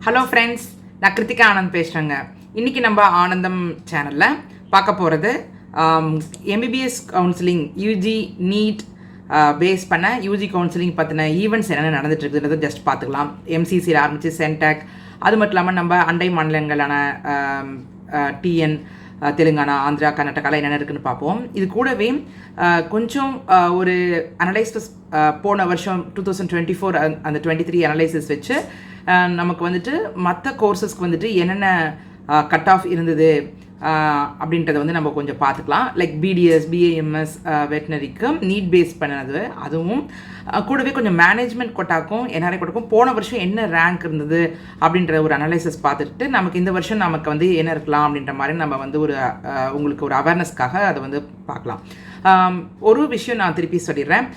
Hello friends, நான் கிருத்திகா ஆனந்த் பேசுகிறேங்க. இன்றைக்கி நம்ம ஆனந்தம் சேனலில் பார்க்க போகிறது MBBS counselling UG NEET base பண்ண யூஜி கவுன்சிலிங் பற்றின ஈவெண்ட்ஸ் என்னென்ன நடந்துட்டுருக்குன்றதை ஜஸ்ட் பார்த்துக்கலாம். எம்சிசியில் ஆரம்பித்து சென்டாக், அது மட்டும் இல்லாமல் நம்ம அண்டை மாநிலங்களான டிஎன், தெலுங்கானா, ஆந்திரா, கர்நாடகாவில் என்னென்ன இருக்குன்னு பார்ப்போம். இது கூடவே கொஞ்சம் ஒரு அனலைசிஸ் போன வருஷம் 2024 அந்த 23 அனலைசிஸ் வச்சு நமக்கு வந்துட்டு மற்ற கோர்சஸ்க்கு வந்துட்டு என்னென்ன கட் ஆஃப் இருந்தது அப்படின்றத வந்து நம்ம கொஞ்சம் பார்த்துக்கலாம். லைக் பிடிஎஸ், பிஏஎம்எஸ், வெட்டினரிக்கு நீட் பேஸ் பண்ணது, அதுவும் கூடவே கொஞ்சம் மேனேஜ்மெண்ட் கொட்டாக்கும் என்ஆர்ஐ கொட்டாக்கும் போன வருஷம் என்ன ரேங்க் இருந்தது அப்படின்ற ஒரு அனலைசிஸ் பார்த்துட்டு நமக்கு இந்த வருஷம் நமக்கு வந்து என்ன இருக்கலாம் அப்படின்ற மாதிரி நம்ம வந்து ஒரு உங்களுக்கு ஒரு அவேர்னஸ்க்காக அதை வந்து பார்க்கலாம். ஒரு விஷயம் நான் திருப்பி சொல்லிடுறேன்.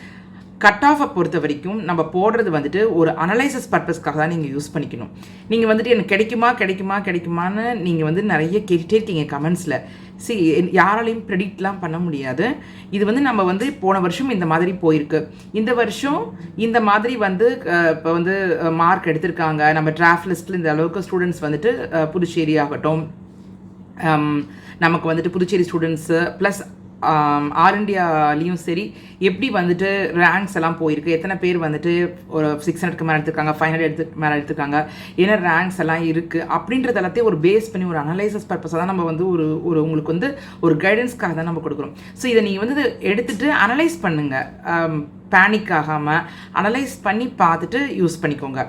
கட் ஆஃபை பொறுத்த வரைக்கும் நம்ம போடுறது வந்துட்டு ஒரு அனலைசிஸ் பர்பஸ்க்காக தான் நீங்கள் யூஸ் பண்ணிக்கணும். நீங்கள் வந்துட்டு எனக்கு கிடைக்குமான்னு நீங்கள் வந்து நிறைய கேட்டுகிட்டே இருக்கீங்க கமெண்ட்ஸில். யாராலையும் ப்ரெடிக்ட்லாம் பண்ண முடியாது. இது வந்து நம்ம வந்து போன வருஷம் இந்த மாதிரி போயிருக்கு, இந்த வருஷம் இந்த மாதிரி வந்து இப்போ வந்து மார்க் எடுத்திருக்காங்க, நம்ம டிராஃப்ட் லிஸ்ட்டில் இந்த அளவுக்கு ஸ்டூடெண்ட்ஸ் வந்துட்டு புதுச்சேரி ஆகட்டும், நமக்கு வந்துட்டு புதுச்சேரி ஸ்டூடெண்ட்ஸு ப்ளஸ் ஆல் இண்டியாலையும் சரி எப்படி வந்துட்டு ரேங்க்ஸ் எல்லாம் போயிருக்கு, எத்தனை பேர் வந்துட்டு ஒரு 600க்கு மேலே எடுத்துருக்காங்க, 500 மேலே எடுத்துருக்காங்க, என்ன ரேங்க்ஸ் எல்லாம் இருக்குது அப்படின்றது எல்லாத்தையும் ஒரு பேஸ் பண்ணி ஒரு அனலைசிஸ் பர்பஸாக தான் நம்ம வந்து ஒரு உங்களுக்கு வந்து ஒரு கைடன்ஸ்க்காக தான் நம்ம கொடுக்குறோம். ஸோ இதை நீங்கள் வந்து எடுத்துகிட்டு அனலைஸ் பண்ணுங்கள், பேனிக் ஆகாமல் அனலைஸ் பண்ணி பார்த்துட்டு யூஸ் பண்ணிக்கோங்க.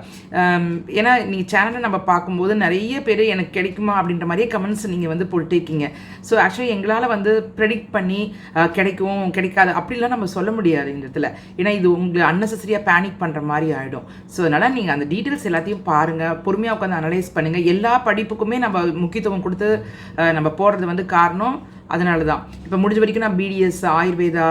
ஏன்னா நீங்கள் சேனலை நம்ம பார்க்கும்போது நிறைய பேர் எனக்கு கிடைக்குமா அப்படின்ற மாதிரியே கமெண்ட்ஸ் நீங்கள் வந்து போட்டுட்டே இருக்கீங்க. ஸோ ஆக்சுவலி எங்களால் வந்து ப்ரெடிக்ட் பண்ணி கிடைக்கும் கிடைக்காது அப்படிலாம் நம்ம சொல்ல முடியாது இந்த இடத்துல. ஏன்னா இது உங்களுக்கு அன்னெசரியாக பேனிக் பண்ணுற மாதிரி ஆகிடும். ஸோ அதனால் நீங்கள் அந்த டீட்டெயில்ஸ் எல்லாத்தையும் பாருங்கள், பொறுமையாக உட்காந்து அனலைஸ் பண்ணுங்கள். எல்லா படிப்புக்குமே நம்ம முக்கியத்துவம் கொடுத்து நம்ம போடுறது வந்து காரணம் அதனால தான். இப்போ முடிஞ்ச வரைக்கும் நான் பிடிஎஸ், ஆயுர்வேதா,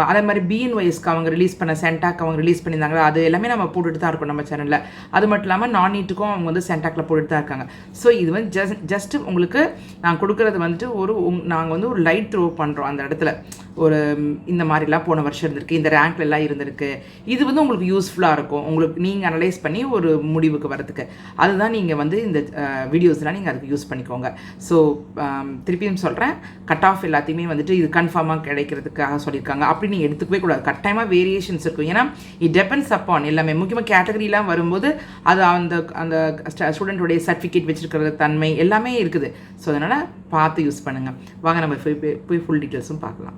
அதே மாதிரி பிஎன்ஒய்எஸ்க்கு அவங்க ரிலீஸ் பண்ண சென்டாக் அவங்க ரிலீஸ் பண்ணியிருந்தாங்க, அது எல்லாமே நம்ம போட்டுட்டு தான் இருக்கோம் நம்ம சேனலில். அது மட்டும் இல்லாமல் நான் நீட்டுக்கும் அவங்க வந்து சென்டாக்கில் போட்டுட்டு தான் இருக்காங்க. ஸோ இது வந்து ஜஸ்ட் உங்களுக்கு நான் கொடுக்குறது வந்துட்டு நாங்கள் வந்து ஒரு லைட் த்ரோ பண்ணுறோம் அந்த இடத்துல. ஒரு இந்த மாதிரிலாம் போன வருஷம் இருந்திருக்கு, இந்த ரேங்க்ல எல்லாம் இருந்திருக்கு, இது வந்து உங்களுக்கு யூஸ்ஃபுல்லாக இருக்கும், உங்களுக்கு நீங்கள் அனலைஸ் பண்ணி ஒரு முடிவுக்கு வரதுக்கு. அதுதான் நீங்கள் வந்து இந்த வீடியோஸ்லாம் நீங்கள் அதுக்கு யூஸ் பண்ணிக்கோங்க. ஸோ திருப்பியும் சொல்கிறேன், கட் ஆஃப் எல்லாத்தையுமே வந்துட்டு இது கன்ஃபார்மாக கிடைக்கிறதுக்காக சொல்லியிருக்காங்க அப்படி நீங்கள் எடுத்துக்கவே கூடாது. கட்டாயமாக வேரியேஷன்ஸ் இருக்கும். ஏன்னா இட் டிபெண்ட்ஸ் அப்பான் எல்லாமே. முக்கியமாக கேட்டகரிலாம் வரும்போது அது அந்த அந்த ஸ்டூடெண்ட்டுடைய சர்டிஃபிகேட் வச்சுருக்கிற தன்மை எல்லாமே இருக்குது. ஸோ அதனால் பார்த்து யூஸ் பண்ணுங்கள். வாங்க நம்ம போய் ஃபுல் டீட்டெயில்ஸும் பார்க்கலாம்.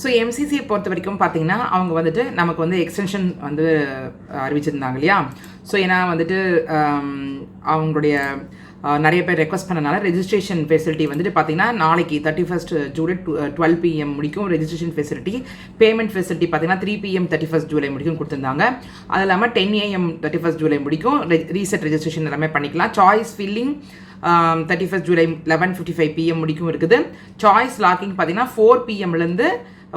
ஸோ எம்சிசியை பொறுத்த வரைக்கும் பார்த்தீங்கன்னா அவங்க வந்துட்டு நமக்கு வந்து எக்ஸ்டென்ஷன் வந்து அறிவிச்சிருந்தாங்க இல்லையா. ஸோ ஏன்னா வந்துட்டு அவங்களுடைய நிறைய பேர் ரெக்வஸ்ட் பண்ணனால ரெஜிஸ்ட்ரேஷன் ஃபெசிலிட்டி வந்துட்டு பார்த்தீங்கன்னா நாளைக்கு 31st ஜூலை 12 PM முடிக்கும் ரெஜிஸ்ட்ரேஷன் ஃபெசிலிட்டி. பேமெண்ட் ஃபெசிலிட்டி பார்த்தீங்கன்னா 3 PM 31st ஜூலை முடிக்கும் கொடுத்துருந்தாங்க. அது இல்லாமல் 10 AM 31st ஜூலை முடிக்கும் ரீசெட் ரெஜிஸ்ட்ரேஷன் எல்லாமே பண்ணிக்கலாம். Choice filling 31st July 11:55 PM முடிக்கும் இருக்குது. சாய்ஸ் லாக்கிங் பார்த்தீங்கன்னா 4 PMலேருந்து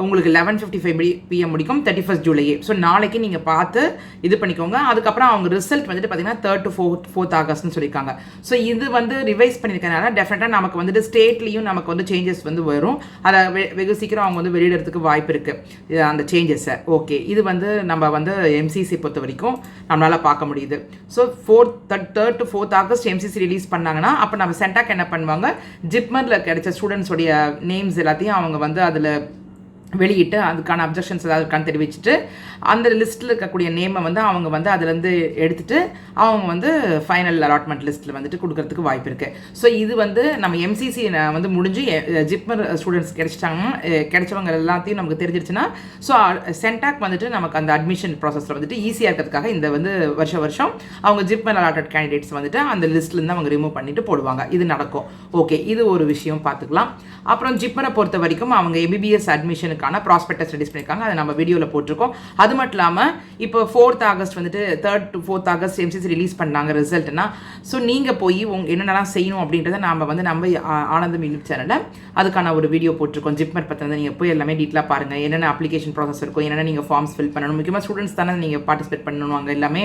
உங்களுக்கு 11:55 PM முடிக்கும் 31st ஜூலையே. ஸோ நாளைக்கு நீங்கள் பார்த்து இது பண்ணிக்கோங்க. அதுக்கப்புறம் அவங்க ரிசல்ட் வந்துட்டு பார்த்தீங்கன்னா 3rd to 4th ஆகஸ்ட்னு சொல்லியிருக்காங்க. ஸோ இது வந்து ரிவைஸ் பண்ணியிருக்கனால டெஃபினட்டாக நமக்கு வந்துட்டு ஸ்டேட்லேயும் நமக்கு வந்து சேஞ்சஸ் வந்து வரும். அதை வெகு சீக்கிரம் அவங்க வந்து வெளியிடறதுக்கு வாய்ப்பு இருக்குது அந்த சேஞ்சஸை. ஓகே, இது வந்து நம்ம வந்து எம்சிசி பொறுத்த வரைக்கும் நம்மளால் பார்க்க முடியுது. So 3rd to 4th August MCC release பண்ணாங்கன்னா அப்போ நம்ம சென்டாக் என்ன பண்ணுவாங்க, ஜிப்மரில் கிடைச்ச ஸ்டூடெண்ட்ஸோடைய நேம்ஸ் எல்லாத்தையும் அவங்க வந்து அதில் வெளியிட்டு அதுக்கான அப்ஜெக்ஷன்ஸ் ஏதாவது இருக்கான்னு தெரிவிச்சுட்டு அந்த லிஸ்ட்டில் இருக்கக்கூடிய நேமை வந்து அவங்க வந்து அதுலேருந்து எடுத்துகிட்டு அவங்க வந்து ஃபைனல் அலாட்மெண்ட் லிஸ்ட்டில் வந்துட்டு கொடுக்கறதுக்கு வாய்ப்பு இருக்குது. ஸோ இது வந்து நம்ம எம்சிசி வந்து முடிஞ்சு ஜிப்மர் ஸ்டூடெண்ட்ஸ் கிடைச்சவங்க எல்லாத்தையும் நமக்கு தெரிஞ்சிருச்சுன்னா ஸோ சென்டாக் வந்துட்டு நமக்கு அந்த அட்மிஷன் ப்ராசஸில் வந்துட்டு ஈஸியாக இருக்கிறதுக்காக இந்த வந்து வருஷம் அவங்க ஜிப்மர் அலாட்டட் கேண்டிடேட்ஸ் வந்துட்டு அந்த லிஸ்ட்லேருந்து அவங்க ரிமூவ் பண்ணிட்டு போடுவாங்க. இது நடக்கும். ஓகே, இது ஒரு விஷயம் பார்த்துக்கலாம். அப்புறம் ஜிப்மரை பொறுத்த வரைக்கும் அவங்க எம்பிபிஎஸ் அட்மிஷனுக்கான ப்ராஸ்பெக்டஸ் ரெடியூஸ் பண்ணியிருக்காங்க, அதை நம்ம வீடியோவில் போட்டிருக்கோம். அது மட்டும் இல்லாமல் இப்போ 4th ஆகஸ்ட் வந்துட்டு 3rd to 4th August MCC release பண்ணாங்க ரிசல்ட்னா. ஸோ நீங்கள் போய் என்னென்னலாம் செய்யணும் அப்படின்றத நம்ம ஆனந்தம் யூடியூப் சேனலில் அதுக்கான ஒரு வீடியோ போட்டிருக்கோம். ஜிப்மர் பற்றி நீங்கள் போய் எல்லாமே டீட்டெயிலாக பாருங்கள். என்னென்ன அப்ளிகேஷன் ப்ராசஸ் இருக்கும், என்னென்ன நீங்கள் ஃபார்ம்ஸ் ஃபில் பண்ணணும், முக்கியமாக ஸ்டூடெண்ட்ஸ் தானே நீங்கள் பார்ட்டிசிபேட் பண்ணுவாங்க எல்லாமே.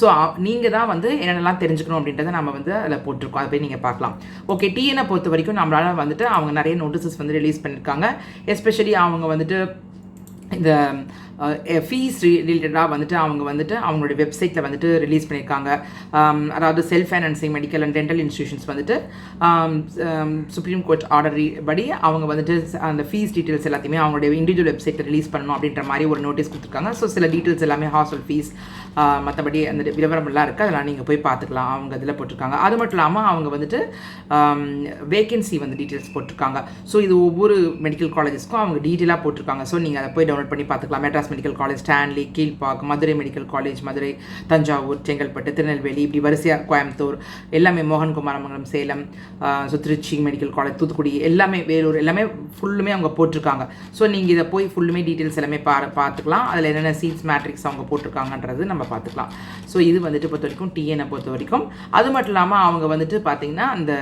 ஸோ நீங்கள் தான் வந்து என்னென்னலாம் தெரிஞ்சுக்கணும் அப்படின்றத நம்ம வந்து அதில் போட்டிருக்கோம், அதை போய் நீங்கள் பார்க்கலாம். ஓகே, டிஎனை பொறுத்த வரைக்கும் நம்மளால் வந்துட்டு அவங்க நிறைய நோட்டீசஸ் வந்து ரிலீஸ் பண்ணியிருக்காங்க. எஸ்பெஷலி அவங்க வந்துட்டு இந்த ஃபீஸ் ரிலேட்டடாக வந்துட்டு அவங்க வந்துட்டு அவங்களுடைய வெப்சைட்டில் வந்துட்டு ரிலீஸ் பண்ணியிருக்காங்க. அதாவது self financing medical and dental institutions வந்துட்டு சுப்ரீம் கோர்ட் ஆர்டர் படி அவங்க வந்துட்டு அந்த ஃபீஸ் டீட்டெயில்ஸ் எல்லாத்தையுமே அவங்களுடைய இண்டிவிஜுவல் வெப்சைட்டில் ரிலீஸ் பண்ணணும் அப்படின்ற மாதிரி ஒரு நோட்டீஸ் கொடுத்துருக்காங்க. ஸோ சில டீட்டெயில்ஸ் எல்லாமே ஹாஸ்டல் ஃபீஸ் மற்றபடி அந்த விவரமெல்லாம் இருக்குது, அதெல்லாம் நீங்கள் போய் பார்த்துக்கலாம். அவங்க இதில் போட்டிருக்காங்க. அது மட்டும் இல்லாமல் அவங்க வந்துட்டு வேகன்சி வந்து டீட்டெயில்ஸ் போட்டிருக்காங்க. ஸோ இது ஒவ்வொரு மெடிக்கல் காலேஜஸ்க்கும் அவங்க டீட்டெயிலாக போட்டிருக்காங்க. ஸோ நீங்கள் அதை போய் டவுன்லோட் பண்ணி பார்த்துக்கலாம். Madras medical college, Stanley, Kilpauk, Madurai medical college, Madurai, Thanjavur, Chengalpattu, Tirunelveli, இப்படி வரிசையாக கோயம்புத்தூர் எல்லாமே, மோகன் Kumaramangalam, Salem, so Trichy medical college, Thoothukudi எல்லாமே, வேலூர் எல்லாமே ஃபுல்லுமே அவங்க போட்டிருக்காங்க. ஸோ நீங்கள் இதை போய் ஃபுல்லுமே டீட்டெயில்ஸ் எல்லாமே பார்த்துக்கலாம். அதில் என்னென்ன சீட்ஸ் மேட்ரிக்ஸ் அவங்க போட்டிருக்காங்கன்றது நம்ம பார்த்துக்கலாம். ஸோ இது வந்துட்டு பொறுத்த வரைக்கும் டிஎனை பொறுத்த வரைக்கும். அது மட்டும் இல்லாமல் அவங்க வந்துட்டு பார்த்திங்கன்னா அந்த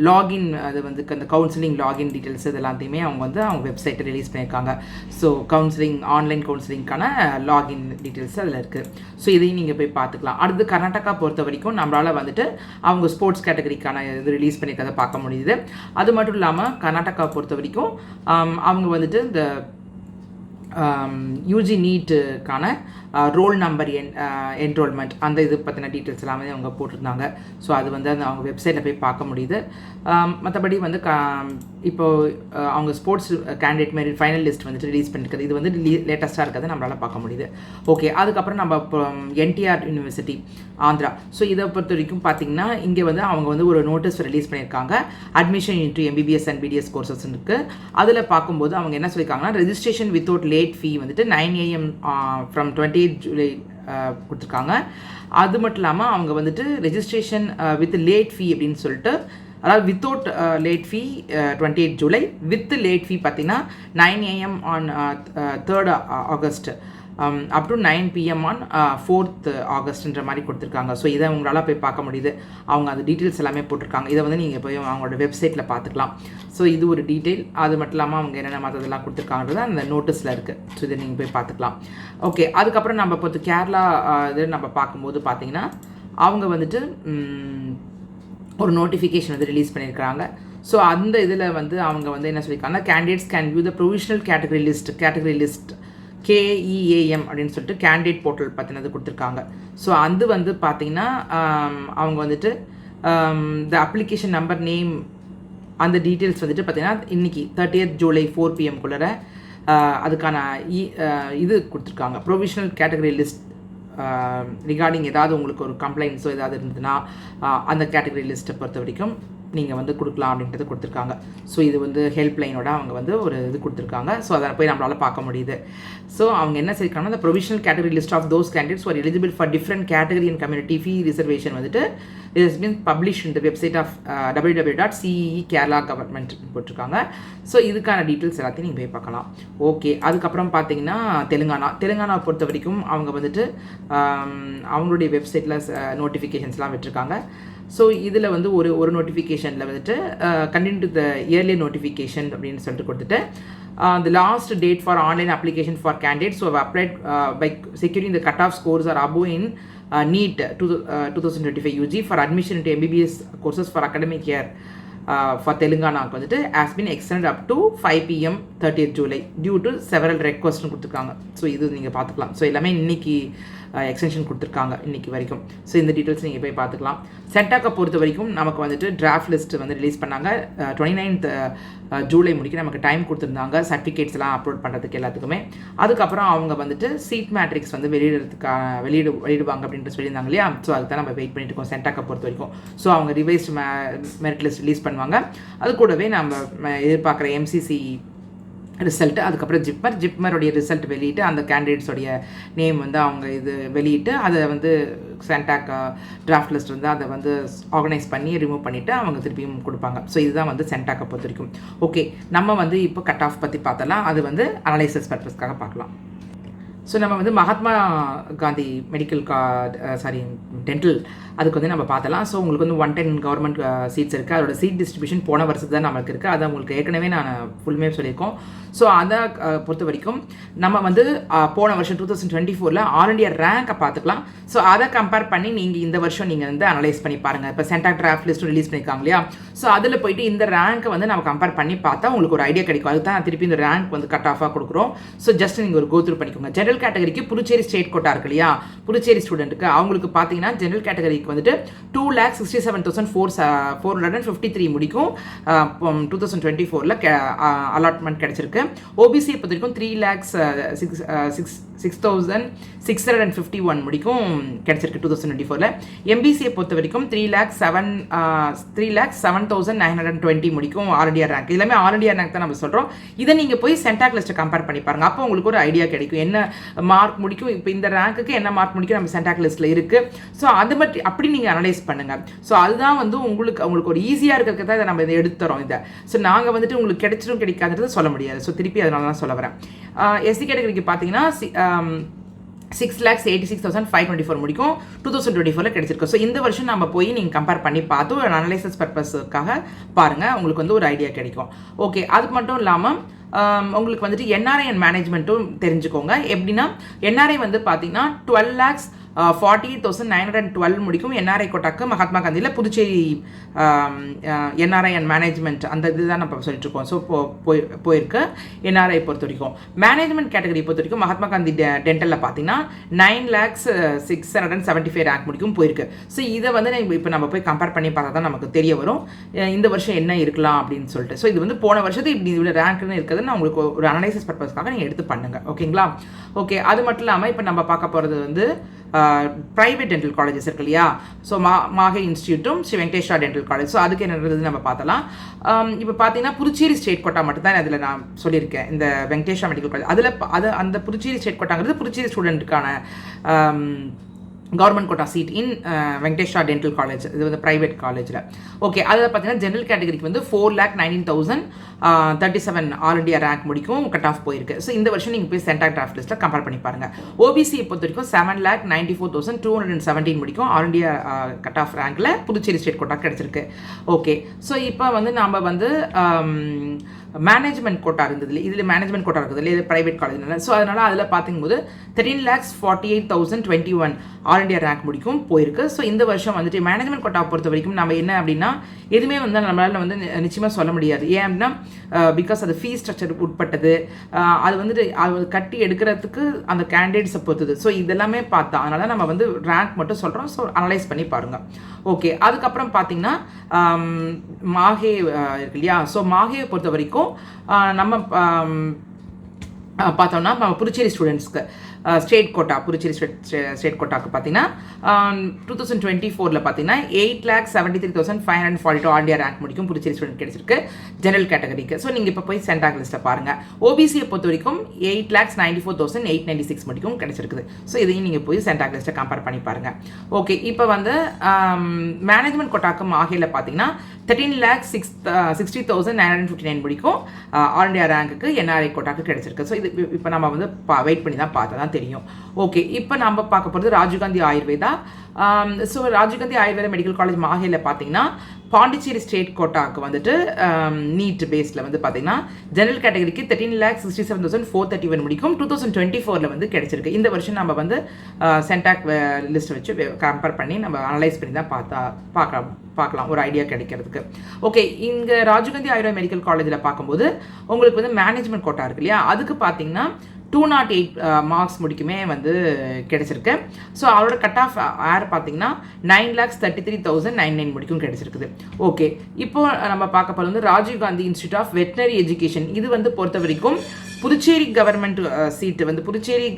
லாகின், அது வந்து அந்த கவுன்சிலிங் லாகின் டீட்டெயில்ஸ் இது எல்லாத்தையுமே அவங்க வந்து அவங்க வெப்சைட்டை ரிலீஸ் பண்ணியிருக்காங்க. ஸோ கவுன்சிலிங், ஆன்லைன் கவுன்சிலிங்கான லாகின் டீட்டெயில்ஸ் அதில் இருக்குது. ஸோ இதையும் நீங்கள் போய் பார்த்துக்கலாம். அடுத்து கர்நாடகா பொறுத்த வரைக்கும் நம்மளால் வந்துட்டு அவங்க ஸ்போர்ட்ஸ் கேட்டகரிக்கான இது ரிலீஸ் பண்ணியிருக்கிறத பார்க்க முடியுது. அது மட்டும் இல்லாமல் கர்நாடகா பொறுத்த வரைக்கும் அவங்க வந்துட்டு இந்த யூஜி நீட்டுக்கான ரோல் நம்பர் என்ரோல்மெண்ட் அந்த இது பற்றின டீட்டெயில்ஸ் எல்லாமே அவங்க போட்டிருந்தாங்க. ஸோ அது வந்து அந்த அவங்க வெப்சைட்டில் போய் பார்க்க முடியுது. மற்றபடி வந்து இப்போது அவங்க ஸ்போர்ட்ஸ் கேண்டிடேட் மாரி ஃபைனல் லிஸ்ட் வந்துட்டு ரிலீஸ் பண்ணியிருக்குது. இது வந்து லேட்டஸ்ட்டாக இருக்கிறது நம்மளால் பார்க்க முடியுது. ஓகே, அதுக்கப்புறம் நம்ம இப்போ என்டிஆர் யூனிவர்சிட்டி ஆந்திரா. ஸோ இதை பொறுத்த வரைக்கும் பார்த்திங்கன்னா இங்கே வந்து அவங்க வந்து ஒரு நோட்டீஸ் ரிலீஸ் பண்ணியிருக்காங்க. Admission into MBBS and BDS courses இருக்குது. அதில் பார்க்கும்போது அவங்க என்ன சொல்லியிருக்காங்கன்னா, ரெஜிஸ்ட்ரேஷன் வித்தவுட் லேட் ஃபீ வந்துட்டு 9 AM ஃப்ரம் 28 ஜூலை கொடுத்துருக்காங்க. அது மட்டும் இல்லாமல் அவங்க வந்துட்டு ரெஜிஸ்ட்ரேஷன் வித் லேட் ஃபீ அப்படின்னு சொல்லிட்டு, அதாவது without late fee 28 July, with late ஃபீ பார்த்தீங்கன்னா 9 AM on 3rd August up to 9 PM on 4th ஆகஸ்ட்ன்ற மாதிரி கொடுத்துருக்காங்க. ஸோ இதை உங்களால் போய் பார்க்க முடியுது. அவங்க அது டீட்டெயில்ஸ் எல்லாமே போட்டிருக்காங்க. இதை வந்து நீங்கள் போய் அவங்களோட வெப்சைட்டில் பார்த்துக்கலாம். ஸோ இது ஒரு டீட்டெயில். அது மட்டும் இல்லாமல் அவங்க என்னென்ன மற்றதெல்லாம் கொடுத்துருக்காங்கிறது அந்த நோட்டீஸில் இருக்குது. ஸோ இதை நீங்கள் போய் பார்த்துக்கலாம். ஓகே, அதுக்கப்புறம் நம்ம இப்போ கேரளா இது நம்ம பார்க்கும்போது பார்த்தீங்கன்னா அவங்க வந்துட்டு ஒரு நோட்டிஃபிகேஷன் வந்து ரிலீஸ் பண்ணியிருக்கிறாங்க. ஸோ அந்த இதில் வந்து அவங்க வந்து என்ன சொல்லியிருக்காங்கன்னா, candidates can view the provisional category list KEAM அப்படின்னு சொல்லிட்டு கேண்டிடேட் போர்ட்டல் பற்றினது கொடுத்துருக்காங்க. ஸோ அது வந்து பார்த்திங்கன்னா அவங்க வந்துட்டு த அப்ளிகேஷன் நம்பர், நேம், அந்த டீட்டெயில்ஸ் வந்துட்டு பார்த்திங்கன்னா இன்றைக்கி 30th ஜூலை 4 PM அதுக்கான இது கொடுத்துருக்காங்க. ப்ரொவிஷனல் கேட்டகரி லிஸ்ட் ரிகார்டிங் ஏதாவது உங்களுக்கு ஒரு கம்ப்ளைண்ட்ஸோ ஏதாவது இருந்ததுன்னா அந்த கேட்டகரி லிஸ்ட்டை பொறுத்த வரைக்கும் நீங்கள் வந்து கொடுக்கலாம் அப்படின்றது கொடுத்துருக்காங்க. ஸோ இது வந்து ஹெல்ப்லைனோட அவங்க வந்து ஒரு இது கொடுத்துருக்காங்க. ஸோ அதை போய் நம்மளால் பார்க்க முடியுது. ஸோ அவங்க என்ன சொல்லியிருக்காங்கன்னா, the provisional category list of those candidates who are eligible for different category and community fee reservation வந்துட்டு it has been published in the website of www.CEE Kerala government போட்டிருக்காங்க. ஸோ இதுக்கான டீட்டெயில்ஸ் எல்லாத்தையும் நீங்கள் போய் பார்க்கலாம். ஓகே, அதுக்கப்புறம் பார்த்தீங்கன்னா தெலுங்கானா பொறுத்த வரைக்கும் அவங்க வந்துட்டு அவங்களுடைய வெப்சைட்டில் நோட்டிஃபிகேஷன்ஸ்லாம் விட்டுருக்காங்க. ஸோ இதில் வந்து ஒரு நோட்டிஃபிகேஷனில் வந்துட்டு continue to the yearly notification அப்படின்னு சொல்லிட்டு கொடுத்துட்டு, the last date for online application for candidates who have applied by securing the cutoff scores are above in NEET 2025 UG for admission into MBBS courses for academic year for Telangana வந்துட்டு has been extended up to 5 PM 30th July due to several requests கொடுத்துருக்காங்க. So இது நீங்கள் பார்த்துக்கலாம். So எல்லாமே இன்னைக்கு extension கொடுத்துருக்காங்க இன்னைக்கு வரைக்கும். ஸோ இந்த டீட்டெயில்ஸ் நீங்கள் போய் பார்த்துக்கலாம். சென்டாக்கை பொறுத்த வரைக்கும் நமக்கு வந்துட்டு டிராஃப்ட் லிஸ்ட் வந்து ரிலீஸ் பண்ணாங்க. 29th ஜூலை முடிக்க நமக்கு டைம் கொடுத்துருந்தாங்க சர்டிஃபிகேட்ஸ் எல்லாம் அப்லோட் பண்ணுறதுக்கு எல்லாத்துக்குமே. அதுக்கப்புறம் அவங்க வந்துட்டு சீட் மேட்ரிக்ஸ் வந்து வெளியிடுவாங்க அப்படின்ட்டு சொல்லியிருந்தாங்க இல்லையா. ஸோ அதுக்கு தான் நம்ம வெயிட் பண்ணிட்டு இருக்கோம் சென்டாக்கை பொறுத்த வரைக்கும். ஸோ அவங்க ரிவைஸ்டு மெரிட் லிஸ்ட் ரிலீஸ் பண்ணுவாங்க. அது கூடவே நம்ம எதிர்பார்க்குற எம்சிசி ரிசல்ட்டு, அதுக்கப்புறம் ஜிப்மருடைய ரிசல்ட் வெளியிட்டு அந்த கேண்டிடேட்ஸோடைய நேம் வந்து அவங்க இது வெளியிட்டு அதை வந்து சென்டாக் டிராஃப்ட் லிஸ்ட் வந்து அதை வந்து ஆர்கனைஸ் பண்ணி ரிமூவ் பண்ணிவிட்டு அவங்க திருப்பியும் கொடுப்பாங்க. ஸோ இதுதான் வந்து சென்டாக்கை பொறுத்த வரைக்கும். ஓகே, நம்ம வந்து இப்போ கட் ஆஃப் பற்றி பார்த்தலாம். அது வந்து அனலைசிஸ் பர்பஸ்க்காக பார்க்கலாம். ஸோ நம்ம வந்து மகாத்மா காந்தி மெடிக்கல் டென்டல் அதுக்கு வந்து நம்ம பார்த்தலாம். ஸோ உங்களுக்கு வந்து 110 கவர்மெண்ட் சீட்ஸ் இருக்குது. அதோட சீட் டிஸ்ட்ரிபியூஷன் போன வருஷத்து தான் நமக்கு இருக்குது. அதை உங்களுக்கு ஏற்கனவே நான் ஃபுல்மே சொல்லியிருக்கோம். ஸோ அதை பொறுத்த வரைக்கும் நம்ம வந்து போன வருஷம் 2024 ஆல் இண்டியா ரேங்கை பார்த்துக்கலாம். ஸோ அதை கம்பேர் பண்ணி நீங்கள் இந்த வருஷம் நீங்கள் வந்து அனலைஸ் பண்ணி பாருங்கள். இப்போ சென்டாக் டிராஃப்ட் லிஸ்ட்டும் ரிலீஸ் பண்ணியிருக்காங்க இல்லையா? ஸோ அதில் போயிட்டு இந்த ரேங்க்கை வந்து நம்ம கம்பேர் பண்ணி பார்த்தா உங்களுக்கு ஒரு ஐடியா கிடைக்கும். அதுக்கு தான் திருப்பி இந்த ரேங்க் வந்து கட் ஆஃபாக கொடுக்குறோம். ஸோ ஜஸ்ட் நீங்கள் ஒரு கோத்ரூ பண்ணிக்கோங்க. ஜெனரல் கேட்டகரிக்கு புதுச்சேரி ஸ்டேட் கோட்டா இருக்கு இல்லையா? புதுச்சேரி ஸ்டூடெண்ட்டுக்கு அவங்களுக்கு பார்த்தீங்கன்னா ஜெனரல் கேட்டகரிக்கு வந்துட்டு 2,67,453 முடிக்கும் 2024 அலாட்மெண்ட் கிடைச்சிருக்கு. ஓபிசியை பொறுத்த வரைக்கும் 3,06,651 முடிக்கும் கிடைச்சிருக்கு 2024. எம்பிசியை பொறுத்த வரைக்கும் 3,07,920 முடிக்கும் ஆல் இண்டியா ரேங்க். எல்லாமே ஆல் இண்டியா ரேங்க் தான் நம்ம சொல்கிறோம். இதை நீங்கள் போய் சென்டாக் லிஸ்ட்டை கம்பேர் பண்ணி பாருங்கள். அப்போ உங்களுக்கு ஒரு ஐடியா கிடைக்கும் என்ன மார்க் முடிக்கும், இப்போ இந்த ரேங்க்குக்கு என்ன மார்க் முடிக்கும் நம்ம சென்டாக் லிஸ்ட்டில் இருக்குது. ஸோ அது பற்றி அப்படி நீங்கள் அனலைஸ் பண்ணுங்கள். ஸோ அதுதான் வந்து உங்களுக்கு ஒரு ஈஸியாக இருக்கிறதுக்கு தான் இதை நம்ம இதை எடுத்துறோம். இதை ஸோ நாங்கள் வந்துட்டு உங்களுக்கு கிடைச்சிடும் கிடைக்காதுன்றது சொல்ல முடியாது. ஸோ திருப்பி அதனால தான் சொல்ல வரேன். எஸ்சி கேட்டகரிக்கு பார்த்தீங்கன்னா 6,86,524 முடிக்கும் 2024 கிடைச்சிருக்கு. ஸோ இந்த வருஷம் நம்ம போய் நீங்கள் கம்பேர் பண்ணி பார்த்து ஒரு அனலைசிஸ் பர்பஸுக்காக பாருங்கள். உங்களுக்கு வந்து ஒரு ஐடியா கிடைக்கும். ஓகே, அது மட்டும் இல்லாமல் உங்களுக்கு வந்துட்டு என்ஆர்ஐ அண்ட் மேனேஜ்மெண்ட்டும் தெரிஞ்சுக்கோங்க. எப்படின்னா என்ஆர்ஐ வந்து பார்த்தீங்கன்னா 12,48,912 முடிக்கும் என்ஆர்ஐ கோட்டாக்கு மகாத்மா காந்தியில் புதுச்சேரி என்ஆர்ஐ அண்ட் மேனேஜ்மெண்ட் அந்த இதுதான் நம்ம சொல்லிட்டு இருக்கோம். ஸோ போயிருக்கு என்ஆர்ஐ பொறுத்த வரைக்கும். மேனேஜ்மெண்ட் கேட்டகரி பொறுத்த வரைக்கும் மகாத்மா காந்தி டென்டலில் பார்த்தீங்கன்னா 9,06,775 ரேங்க் முடிக்கும் போயிருக்கு. ஸோ இதை வந்து இப்போ நம்ம போய் கம்பேர் பண்ணி பார்த்தா தான் நமக்கு தெரிய வரும் இந்த வருஷம் என்ன இருக்கலாம் அப்படின்னு சொல்லிட்டு. ஸோ இது வந்து போன வருஷத்துக்கு இப்படி இவ்வளோ ரேங்க்னு இருக்குதுன்னு நான் உங்களுக்கு ஒரு அனலைசிஸ் பர்பஸ்க்காக நீங்கள் எடுத்து பண்ணுங்கள். ஓகேங்களா? ஓகே, அது மட்டும் இல்லாமல் இப்போ நம்ம பார்க்க போகிறது வந்து ப்ரைவேட் டென்டல் காலேஜஸ் இருக்கு இல்லையா? ஸோ மாஹே இன்ஸ்டியூட்டும் Sri Venkateswara dental college. So அதுக்கு என்னன்றது நம்ம பார்த்தலாம். இப்போ பார்த்தீங்கன்னா புதுச்சேரி ஸ்டேட் கோட்டா மட்டும் தான் அதில் நான் சொல்லியிருக்கேன். இந்த வெங்கடேஸ்வரா மெடிக்கல் காலேஜ் அதில் அந்த புதுச்சேரி ஸ்டேட் கோட்டாங்கிறது புதுச்சேரி ஸ்டூடெண்ட்டுக்கான government quota seat in Venkateswara dental college. இது வந்து ப்ரைவேட் காலேஜில். ஓகே, அதில் பார்த்தீங்கன்னா ஜென்ரல் கேட்டகரிக்கு வந்து 4,19,037 ஆல் இண்டியா ரேங்க் முடிக்கும் கட் ஆஃப் போயிருக்கு. ஸோ இந்த வருஷம் நீங்கள் போய் சென்டாக் டிராஃப்ட் லிஸ்ட்டில் கம்பேர் பண்ணி பாருங்கள். ஓபிசியை பொறுத்த வரைக்கும் 7,94,217 முடிக்கும் ஆல் இண்டியா கட் ஆஃப் ரேங்கில் புதுச்சேரி ஸ்டேட் கோட்டா கிடச்சிருக்கு. ஓகே, ஸோ இப்போ வந்து நாம் வந்து மேனேஜ்மெண்ட் கோட்டா இருந்தது. இதில் மேனேஜ்மெண்ட் கோட்டா இருக்குது இல்லை, இது ப்ரைவேட் காலேஜ்னால. ஸோ அதனால் அதில் பார்க்கும்போது 13,48,021 ஆல் இண்டியா ரேங்க் முடிக்கும் போயிருக்கு. ஸோ இந்த வருஷம் வந்துட்டு மேனேஜ்மெண்ட் கோட்டா பொறுத்த வரைக்கும் நம்ம என்ன அப்படின்னா எதுவுமே வந்து நம்மளால் வந்து நிச்சயமாக சொல்ல முடியாது. ஏன் அப்படின்னா பிகாஸ் அது ஃபீஸ் ஸ்ட்ரக்சர் உட்பட்டது. அது வந்துட்டு அது கட்டி எடுக்கிறதுக்கு அந்த கேண்டிடேட்ஸை பொறுத்தது. ஸோ இதெல்லாமே பார்த்தா அதனால நம்ம வந்து ரேங்க் மட்டும் சொல்கிறோம். ஸோ அனலைஸ் பண்ணி பாருங்கள். ஓகே, அதுக்கப்புறம் பார்த்தீங்கன்னா மாஹே இருக்கு இல்லையா? ஸோ மாஹேயை பொறுத்த வரைக்கும் நம்ம பார்த்தோம்னா புதுச்சேரி ஸ்டூடெண்ட்ஸ்க்கு ஸ்டேட் கோட்டா புதுச்சேரி ஸ்டேட் கோட்டாக்கு பார்த்தீங்கன்னா 2024 பார்த்தீங்கன்னா 8,73,542 ஆல் இண்டியா ரேங்க் முடிக்கும் புதுச்சேரி ஸ்டூடெண்ட் கிடைச்சிருக்கு ஜெனரல் கேட்டகரிக்கு. ஸோ நீங்கள் இப்போ போய் சென்டாக் லிஸ்ட்டை பாருங்கள். ஓபிசியை பொறுத்த வரைக்கும் 8,94,896 முடிக்கும் கிடைச்சிருக்குது. ஸோ இதையும் நீங்கள் போய் சென்டாக் லிஸ்ட்டை கம்பேர் பண்ணி பாருங்கள். ஓகே, இப்போ வந்து மேனேஜ்மெண்ட் கோட்டாக்கு மாஹேல பார்த்தீங்கன்னா 13,60,959 முடிக்கும் ஆல் இண்டியா ரேங்க்குக்கு என்ஆர்ஐ கோட்டாக்கு கிடைச்சிருக்கு. ஸோ இது இப்போ நம்ம வந்து வெயிட் பண்ணி தான் பார்த்தா தான் தெரியும். ஓகே, இப்போ நம்ம பார்க்க போகிறது Rajiv Gandhi Ayurveda. So Rajiv Gandhi Ayurveda medical college மாஹேல பார்த்தீங்கன்னா பாண்டிச்சேரி ஸ்டேட் கோட்டாக்கு வந்துட்டு நீட் பேஸில் வந்து பார்த்தீங்கன்னா ஜெனரல் கேட்டகரிக்கு 13,67,431 முடிக்கும் 2024 வந்து கிடைச்சிருக்கு. இந்த வருஷம் நம்ம வந்து சென்டாக் லிஸ்ட் வச்சு கம்பேர் பண்ணி நம்ம அனலைஸ் பண்ணி தான் பார்க்கலாம் ஒரு ஐடியா கிடைக்கிறதுக்கு. ஓகே, இங்கே ராஜீவ்காந்தி ஆயுர்வேதா மெடிக்கல் காலேஜில் பார்க்கும்போது உங்களுக்கு வந்து மேனேஜ்மெண்ட் கோட்டா இருக்கு இல்லையா? அதுக்கு பார்த்தீங்கன்னா 208 மார்க்ஸ் முடிக்குமே வந்து கிடைச்சிருக்கு. ஸோ அவரோட கட் ஆஃப் ஏர் பார்த்தீங்கன்னா 9,33,909 முடிக்கும் கிடைச்சிருக்குது. ஓகே, இப்போ நம்ம பார்க்க போகிறது வந்து Rajiv Gandhi institute of veterinary education. இது வந்து பொறுத்த வரைக்கும் புதுச்சேரி கவர்மெண்ட் சீட்டு வந்து புதுச்சேரி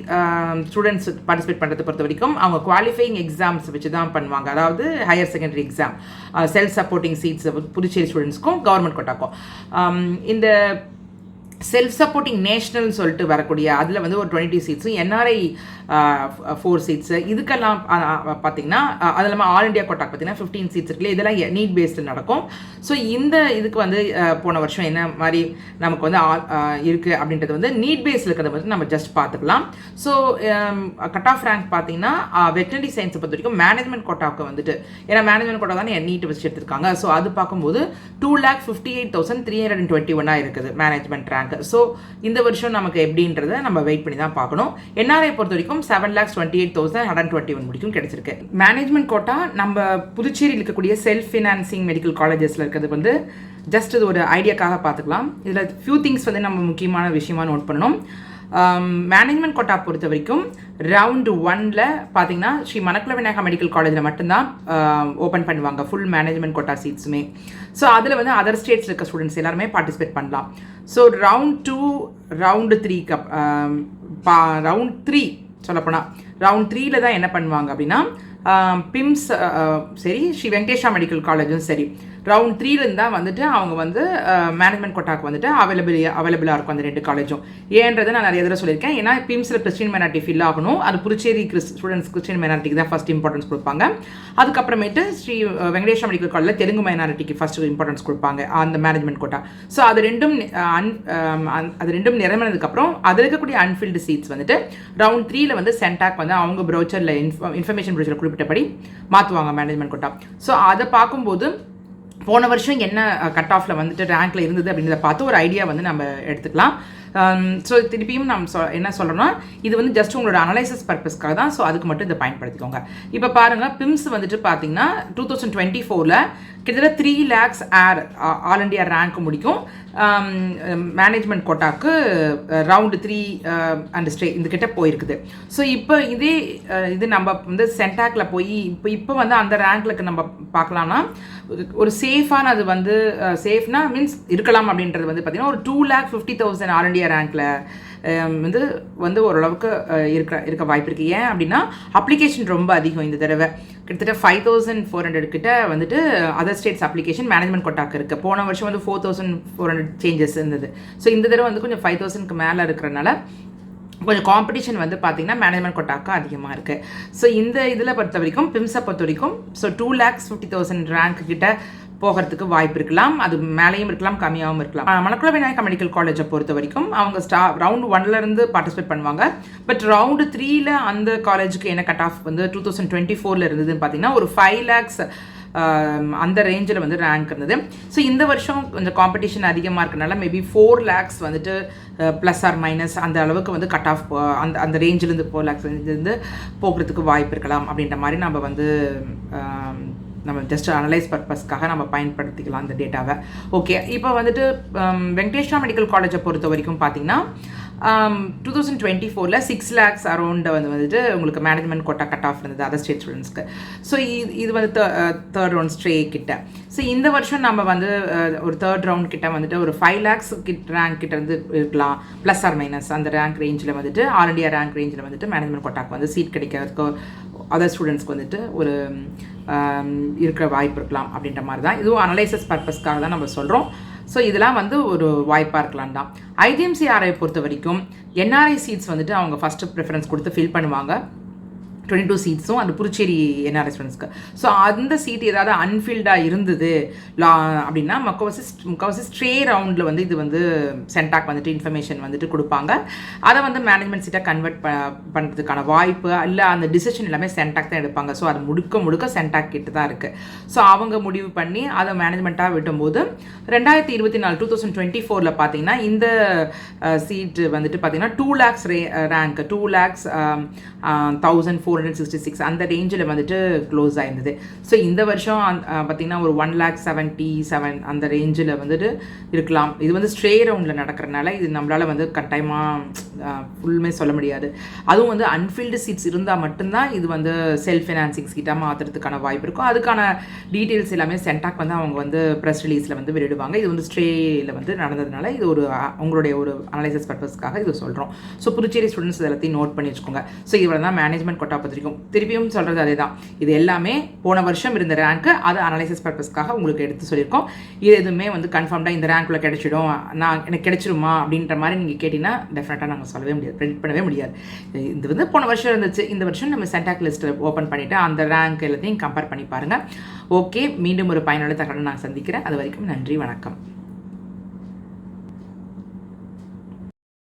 ஸ்டூடெண்ட்ஸ் பார்ட்டிசிபேட் பண்ணுறதை பொறுத்த வரைக்கும் அவங்க குவாலிஃபையிங் எக்ஸாம்ஸ் வச்சு தான் பண்ணுவாங்க. அதாவது higher secondary exam self supporting seats Puducherry ஸ்டூடெண்ட்ஸ்க்கும் கவர்மெண்ட் கோட்டாக்கும். இந்த செல்ஃப் சப்போர்ட்டிங் நேஷ்னல் சொல்லிட்டு வரக்கூடிய அதில் வந்து ஒரு 22 சீட்ஸு, என்ஆர்ஐ 4 சீட்ஸு, இதுக்கெல்லாம் பார்த்தீங்கன்னா அது இல்லாமல் ஆல் இண்டியா கோட்டாக்கு பார்த்தீங்கன்னா 15 சீட்ஸ் இருக்குல்ல, இதெல்லாம் நீட் பேஸில் நடக்கும். ஸோ இந்த இதுக்கு வந்து போன வருஷம் என்ன மாதிரி நமக்கு வந்து இருக்குது அப்படின்றது வந்து நீட் பேஸில் இருக்கிறத வந்து நம்ம ஜஸ்ட் பார்த்துக்கலாம். ஸோ கட் ஆஃப் ரேங்க் பார்த்தீங்கன்னா வெட்டனரி சயின்ஸை பொறுத்த வரைக்கும் மேனேஜ்மெண்ட் கோட்டாவுக்கு வந்துட்டு, ஏன்னா மேனேஜ்மெண்ட் கோட்டா தானே நீட் வச்சு எடுத்திருக்காங்க. ஸோ அது பார்க்கும்போது 2,58,321 இருக்குது மேனேஜ்மெண்ட் ரேங்க். ஸோ இந்த வருஷம் நமக்கு எப்படின்றத நம்ம வெயிட் பண்ணி தான் பார்க்கணும். என்ஆர்ஐ பொறுத்த வரைக்கும் 7,28,121 முடிக்கும் கிடைச்சிருக்கு. மேனேஜ்மெண்ட் கோட்டா நம்ம புதுச்சேரியில் இருக்கக்கூடிய செல்ஃப் ஃபினான்சிங் மெடிக்கல் காலேஜஸில் இருக்கிறது வந்து ஜஸ்ட் இது ஒரு ஐடியாக்காக பார்த்துக்கலாம். இதில் ஃபியூ திங்ஸ் வந்து நம்ம முக்கியமான விஷயமா நோட் பண்ணணும். மேனேஜ்மெண்ட் கோட்டா பொறுத்த வரைக்கும் ரவுண்டு 1ல் பார்த்தீங்கன்னா ஸ்ரீ மணக்குள விநாயகா மெடிக்கல் காலேஜில் மட்டும்தான் ஓப்பன் பண்ணுவாங்க ஃபுல் மேனேஜ்மெண்ட் கோட்டா சீட்ஸுமே. ஸோ அதில் வந்து அதர் ஸ்டேட்ஸில் இருக்க ஸ்டூடெண்ட்ஸ் எல்லாருமே பார்ட்டிசிபேட் பண்ணலாம். ஸோ ரவுண்ட் 2, ரவுண்டு 3 ரவுண்ட் 3 சொல்லப்போனால் ரவுண்ட் 3ல் தான் என்ன பண்ணுவாங்க அப்படின்னா பிம்ஸ் சரி, ஸ்ரீ வெங்கடேஷா மெடிக்கல் காலேஜும் சரி, ரவுண்ட் 3லேருந்து தான் வந்துட்டு அவங்க வந்து மேனேஜ்மெண்ட் கோட்டாக்கு வந்துட்டு அவைலபிளாக இருக்கும் அந்த 2 காலேஜும். ஏன்றதை நான் நிறைய தடவை சொல்லியிருக்கேன். ஏன்னா பிம்ஸில் கிறிஸ்டின் மைனாரிட்டி ஃபில் ஆகணும். அது புதுச்சேரி ஸ்டூடெண்ட்ஸ் கிறிஸ்டின் மைனாரிட்டிக்கு தான் ஃபஸ்ட் இம்பார்ட்டன்ஸ் கொடுப்பாங்க. அதுக்கப்புறமேட்டு ஸ்ரீ வெங்கடேஷா மெடிக்கல் காலேஜில் தெலுங்கு மைனாரிட்டிக்கு ஃபஸ்ட் இம்பார்ட்டன்ஸ் கொடுப்பாங்க அந்த மேனேஜ்மெண்ட் கோட்டா. ஸோ அது ரெண்டும் நிறைவேறதுக்கப்புறம் அதில் இருக்கக்கூடிய அன்ஃபில்டு சீட்ஸ் வந்துட்டு ரவுண்ட் 3ல் வந்து சென்டாக் வந்து அவங்க ப்ரௌச்சரில் இன்ஃபர்மேஷன் ப்ரௌச்சரில் குறிப்பிட்டபடி மாற்றுவாங்க மேனேஜ்மெண்ட் கோட்டா. ஸோ அதை பார்க்கும்போது போன வருஷம் என்ன கட் ஆஃபில் வந்துட்டு ரேங்க்கில் இருந்தது அப்படின்றத பார்த்து ஒரு ஐடியா வந்து நம்ம எடுத்துக்கலாம். ஸோ திருப்பியும் நம்ம என்ன சொல்கிறோன்னா இது வந்து ஜஸ்ட் உங்களோட அனலைசிஸ் பர்பஸ்க்காக தான். ஸோ அதுக்கு மட்டும் இதை பயன்படுத்திக்கோங்க. இப்போ பாருங்கள், பிம்ஸ் வந்துட்டு பார்த்தீங்கன்னா 2024ல் கிட்டத்தட்ட 3 lakhs ஆல் இண்டியா ரேங்க் முடிக்கும். மேனேஜ்மெண்ட் கோட்டாக்கு ரவுண்டு 3 அண்ட் ஸ்டே இந்த கிட்ட போயிருக்குது. ஸோ இப்போ இது நம்ம வந்து சென்டாக்கில் போய் இப்போ வந்து அந்த ரேங்க்லுக்கு நம்ம பார்க்கலாம்னா ஒரு சேஃபான அது வந்து சேஃப்னா மீன்ஸ் இருக்கலாம் அப்படின்றது வந்து பார்த்திங்கன்னா ஒரு 2,50,000 ஆல் இண்டியா ரேங்க்கில் வந்து ஓரளவுக்கு இருக்க வாய்ப்பு இருக்குது. ஏன் அப்படின்னா அப்ளிகேஷன் ரொம்ப அதிகம் இந்த தடவை. கிட்டத்தட்ட 5,400 கிட்ட வந்துட்டு அதர் ஸ்டேட்ஸ் அப்ளிகேஷன் மேனேஜ்மெண்ட் கோட்டாக்கு இருக்குது. போன வருஷம் வந்து 4,400 சேஞ்சஸ் இருந்தது. ஸோ இந்த தடவை வந்து கொஞ்சம் 5,000க்கு மேலே இருக்கிறனால கொஞ்சம் காம்படிஷன் வந்து பார்த்திங்கன்னா மேனேஜ்மெண்ட் கோட்டாக்கு அதிகமாக இருக்குது. ஸோ இந்த இதில் பொறுத்த வரைக்கும் பிம்ஸை பொறுத்த வரைக்கும் ஸோ 2,50,000 ரேங்க் கிட்ட போகிறதுக்கு வாய்ப்பு இருக்கலாம். அது மேலேயும் இருக்கலாம், கம்மியாகவும் இருக்கலாம். மணக்குள விநாயகா மெடிக்கல் காலேஜை பொறுத்த வரைக்கும் அவங்க ரவுண்ட் 1லேருந்து பார்ட்டிசிபேட் பண்ணுவாங்க. பட் ரவுண்டு 3ல் அந்த காலேஜுக்கு என்ன கட் ஆஃப் வந்து 2024ல் இருந்ததுன்னு பார்த்தீங்கன்னா ஒரு 5 lakhs அந்த ரேஞ்சில் வந்து ரேங்க் இருந்தது. ஸோ இந்த வருஷம் கொஞ்சம் காம்படிஷன் அதிகமாக இருக்கிறனால மேபி 4 lakhs வந்துட்டு ப்ளஸ் ஆர் மைனஸ் அந்த அளவுக்கு வந்து கட் ஆஃப் அந்த ரேஞ்சிலேருந்து 4 lakhs இருந்து போகிறதுக்கு வாய்ப்பு இருக்கலாம். அப்படின்ற மாதிரி நம்ம வந்து நம்ம ஜஸ்ட் அனலைஸ் பர்பஸ்க்காக நம்ம பயன்படுத்திக்கலாம் அந்த டேட்டாவை. ஓகே, இப்போ வந்துட்டு வெங்கடேஷா மெடிக்கல் காலேஜை பொறுத்த வரைக்கும் பார்த்தீங்கன்னா 2024ல் 6 lakhs அரௌண்ட் வந்துட்டு உங்களுக்கு மேனேஜ்மெண்ட் கோட்டா கட் ஆஃப் இருந்தது அதர் ஸ்டேட் ஸ்டூடெண்ட்ஸ்க்கு. ஸோ இது வந்து தேர்ட் ரவுண்ட் ஸ்ட்ரே கிட்ட. ஸோ இந்த வருஷம் நம்ம வந்து ஒரு தேர்ட் ரவுண்ட் கிட்ட வந்துட்டு ஒரு 5 lakhs ரேங்க் கிட்ட இருந்து இருக்கலாம், ப்ளஸ் ஆர் மைனஸ் அந்த ரேங்க் ரேஞ்சில் வந்துட்டு ஆல் இண்டியா ரேங்க் ரேஞ்சில் வந்துட்டு மேனேஜ்மெண்ட் கோட்டாக்கு வந்து சீட் கிடைக்கிறதுக்கு அதர் ஸ்டூடெண்ட்ஸ்க்கு வந்துட்டு ஒரு இருக்கிற வாய்ப்பு இருக்கலாம். அப்படின்ற மாதிரி தான் இதுவும் அனலைசிஸ் பர்பஸ்க்காக தான் நம்ம சொல்கிறோம். ஸோ இதெல்லாம் வந்து ஒரு வாய்ப்பாக இருக்கலாம் தான். ஐஜிஎம்சிஆரை பொறுத்த வரைக்கும் என்ஆர்ஐ சீட்ஸ் வந்துட்டு அவங்க ஃபஸ்ட்டு ப்ரிஃபரன்ஸ் கொடுத்து ஃபில் பண்ணுவாங்க. 22 சீட்ஸும் அந்த புதுச்சேரி என்ஆர்ஐ ஸ்டூடெண்ட்ஸ்க்கு. ஸோ அந்த சீட் ஏதாவது அன்ஃபில்டாக இருந்தது அப்படின்னா முக்கால்வாசி ஸ்ட்ரே ரவுண்டில் வந்து இது வந்து சென்டாக் வந்துட்டு இன்ஃபர்மேஷன் வந்துட்டு கொடுப்பாங்க. அதை வந்து மேனேஜ்மெண்ட் சீட்டை கன்வெர்ட் பண்ணுறதுக்கான வாய்ப்பு இல்லை அந்த டிசிஷன் எல்லாமே சென்டாக் தான் எடுப்பாங்க. ஸோ அது முழுக்க சென்டாக் கிட்ட தான் இருக்குது. ஸோ அவங்க முடிவு பண்ணி அதை மேனேஜ்மெண்ட்டாக விட்டும்போது 2024 பார்த்தீங்கன்னா இந்த சீட்டு வந்துட்டு பார்த்தீங்கன்னா 2 lakhs ரேங்க் 2,1,466 அந்த ரேஞ்சில் வந்துட்டு க்ளோஸ் ஆயிருந்தது. ஸோ இந்த வருஷம் பார்த்திங்கன்னா ஒரு 1,77,000 அந்த ரேஞ்சில் வந்துட்டு இருக்கலாம். இது வந்து ஸ்ட்ரே ரவுண்டில் நடக்கிறனால இது நம்மளால் வந்து கட்டாயமாக ஃபுல்லுமே சொல்ல முடியாது. அதுவும் வந்து அன்ஃபில்டு சீட்ஸ் இருந்தால் மட்டும்தான் இது வந்து செல்ஃப் ஃபினான்சிங் சீட்டாக மாற்றுறதுக்கான வாய்ப்பு இருக்கும். அதுக்கான டீட்டெயில்ஸ் எல்லாமே சென்டாக் வந்து அவங்க வந்து ப்ரெஸ் ரிலீஸில் வந்து வெளியிடுவாங்க. இது வந்து ஸ்ட்ரேயில் வந்து நடந்ததுனால இது ஒரு உங்களுடைய ஒரு அனலைசிஸ் பர்பஸ்க்காக இது சொல்கிறோம். ஸோ புதுச்சேரி ஸ்டூடெண்ட்ஸ் எல்லாத்தையும் நோட் பண்ணி வச்சுக்கோங்க. ஸோ இவ்வளோ தான் மேனேஜ்மெண்ட் கோட்டா பொறுத்திருக்கும். திருப்பியும் சொல்கிறது அதே தான். இது எல்லாமே போன வருஷம் இருந்த ரேங்க்கு, அது அனலைசிஸ் பர்பஸ்க்காக உங்களுக்கு எடுத்து சொல்லியிருக்கோம். இது எதுவுமே வந்து கன்ஃபார்ம்டாக இந்த ரேங்க்குள்ளே கிடைச்சிடும், எனக்கு கிடைச்சிருமா அப்படின்ற மாதிரி நீங்கள் கேட்டிங்கன்னா டெஃபினட்டாக நாங்கள் சொல்லவே முடியாது, ப்ரெடிக்ட் பண்ணவே முடியாது. இது வந்து போன வருஷம் இருந்துச்சு, இந்த வருஷம் நம்ம சென்டாக் லிஸ்ட்டை ஓப்பன் பண்ணிவிட்டு அந்த ரேங்க் எல்லாத்தையும் கம்பேர் பண்ணி பாருங்கள். ஓகே, மீண்டும் ஒரு பயனுள்ள தகவலை நான் சந்திக்கிறேன். அது வரைக்கும் நன்றி, வணக்கம்.